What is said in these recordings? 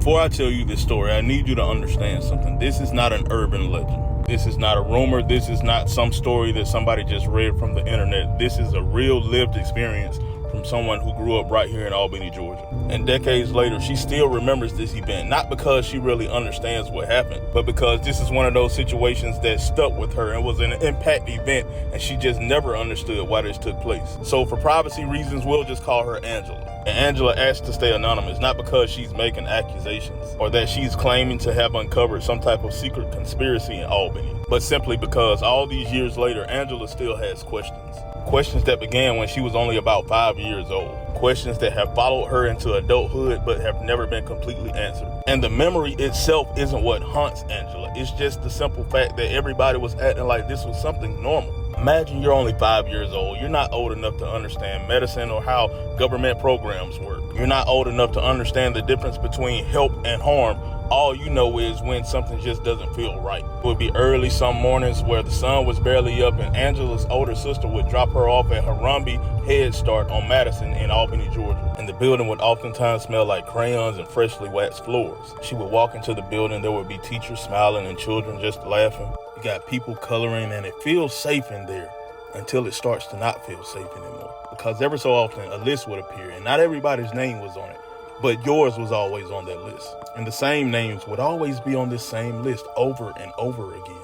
Before I tell you this story, I need you to understand something. This is not an urban legend. This is not a rumor. This is not some story that somebody just read from the internet. This is a real lived experience from someone who grew up right here in Albany, Georgia. And decades later, she still remembers this event, not because she really understands what happened, but because this is one of those situations that stuck with her and was an impact event, and she just never understood why this took place. So for privacy reasons, we'll just call her Angela. And Angela asked to stay anonymous, not because she's making accusations or that she's claiming to have uncovered some type of secret conspiracy in Albany, but simply because all these years later, Angela still has questions. Questions that began when she was only about 5 years old. Questions that have followed her into adulthood but have never been completely answered. And the memory itself isn't what haunts Angela. It's just the simple fact that everybody was acting like this was something normal. Imagine you're only 5 years old. You're not old enough to understand medicine or how government programs work. You're not old enough to understand the difference between help and harm. All you know is when something just doesn't feel right. It would be early some mornings where the sun was barely up and Angela's older sister would drop her off at Harambe Head Start on Madison in Albany, Georgia. And the building would oftentimes smell like crayons and freshly waxed floors. She would walk into the building, there would be teachers smiling and children just laughing. You got people coloring and it feels safe in there until it starts to not feel safe anymore. Because every so often a list would appear and not everybody's name was on it, but yours was always on that list. And the same names would always be on this same list over and over again.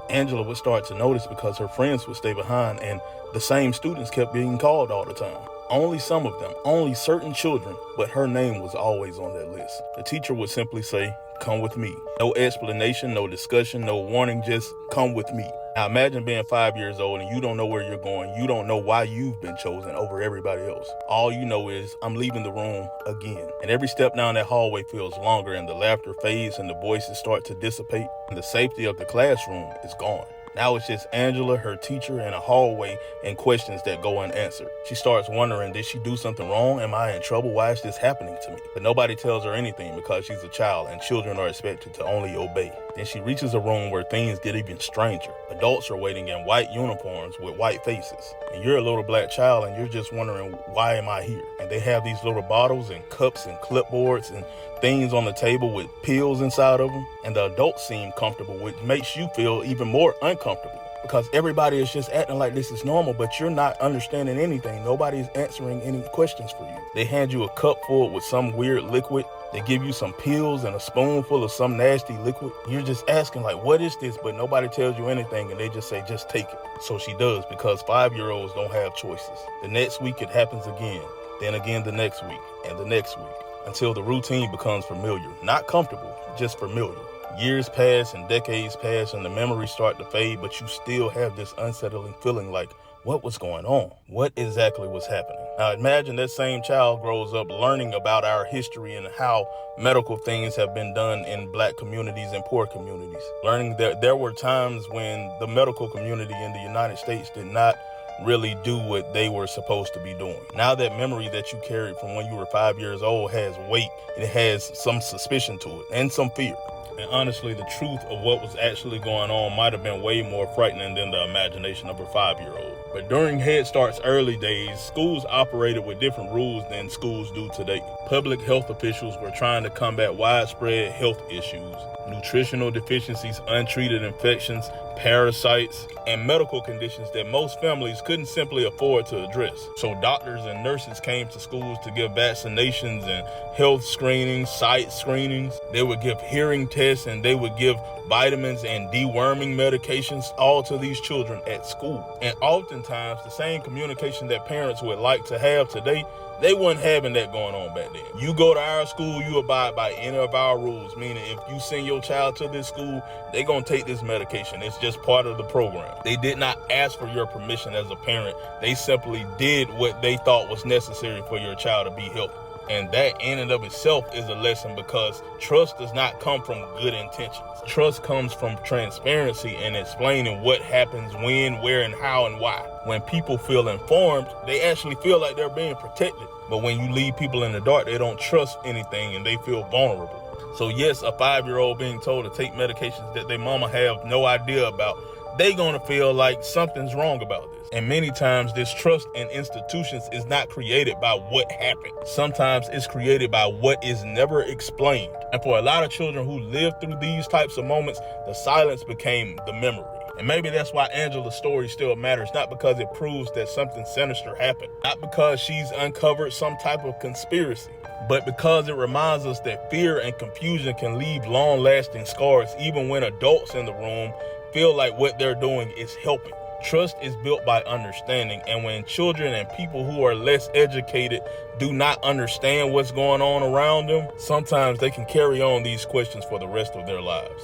Angela would start to notice because her friends would stay behind and the same students kept being called all the time. Only some of them, only certain children, but her name was always on that list. The teacher would simply say, "Come with me." No explanation, no discussion, no warning, just come with me. Now imagine being 5 years old and you don't know where you're going. You don't know why you've been chosen over everybody else. All you know is, I'm leaving the room again. And every step down that hallway feels longer and the laughter fades and the voices start to dissipate and the safety of the classroom is gone. Now it's just Angela, her teacher, and a hallway and questions that go unanswered. She starts wondering, did she do something wrong? Am I in trouble? Why is this happening to me? But nobody tells her anything because she's a child and children are expected to only obey. Then she reaches a room where things get even stranger. Adults are waiting in white uniforms with white faces. And you're a little black child and you're just wondering, why am I here? And they have these little bottles and cups and clipboards and things on the table with pills inside of them. And the adults seem comfortable, which makes you feel even more uncomfortable because everybody is just acting like this is normal, but you're not understanding anything. Nobody's answering any questions for you. They hand you a cup full with some weird liquid. They give you some pills and a spoonful of some nasty liquid. You're just asking like, what is this? But nobody tells you anything and they just say, just take it. So she does because 5-year-olds don't have choices. The next week it happens again, then again the next week and the next week until the routine becomes familiar. Not comfortable, just familiar. Years pass and decades pass and the memories start to fade, but you still have this unsettling feeling like, what was going on? What exactly was happening? Now imagine that same child grows up learning about our history and how medical things have been done in black communities and poor communities. Learning that there were times when the medical community in the United States did not really do what they were supposed to be doing. Now that memory that you carried from when you were 5 years old has weight, it has some suspicion to it and some fear. And honestly, the truth of what was actually going on might have been way more frightening than the imagination of a 5-year-old. But during Head Start's early days, schools operated with different rules than schools do today. Public health officials were trying to combat widespread health issues, nutritional deficiencies, untreated infections, parasites, and medical conditions that most families couldn't simply afford to address. So doctors and nurses came to schools to give vaccinations and health screenings, sight screenings. They would give hearing tests and they would give vitamins and deworming medications all to these children at school. And oftentimes the same communication that parents would like to have today, they weren't having that going on back then. You go to our school, you abide by any of our rules, meaning if you send your child to this school, they're going to take this medication. It's just part of the program. They did not ask for your permission as a parent. They simply did what they thought was necessary for your child to be healthy. And that in and of itself is a lesson because trust does not come from good intentions. Trust comes from transparency and explaining what happens when, where, and how, and why. When people feel informed, they actually feel like they're being protected. But when you leave people in the dark, they don't trust anything and they feel vulnerable. So yes, a 5-year-old being told to take medications that their mama have no idea about, they gonna feel like something's wrong about this. And many times this trust in institutions is not created by what happened. Sometimes it's created by what is never explained. And for a lot of children who live through these types of moments, the silence became the memory. And maybe that's why Angela's story still matters, not because it proves that something sinister happened, not because she's uncovered some type of conspiracy, but because it reminds us that fear and confusion can leave long-lasting scars even when adults in the room feel like what they're doing is helping. Trust is built by understanding, and when children and people who are less educated do not understand what's going on around them, sometimes they can carry on these questions for the rest of their lives.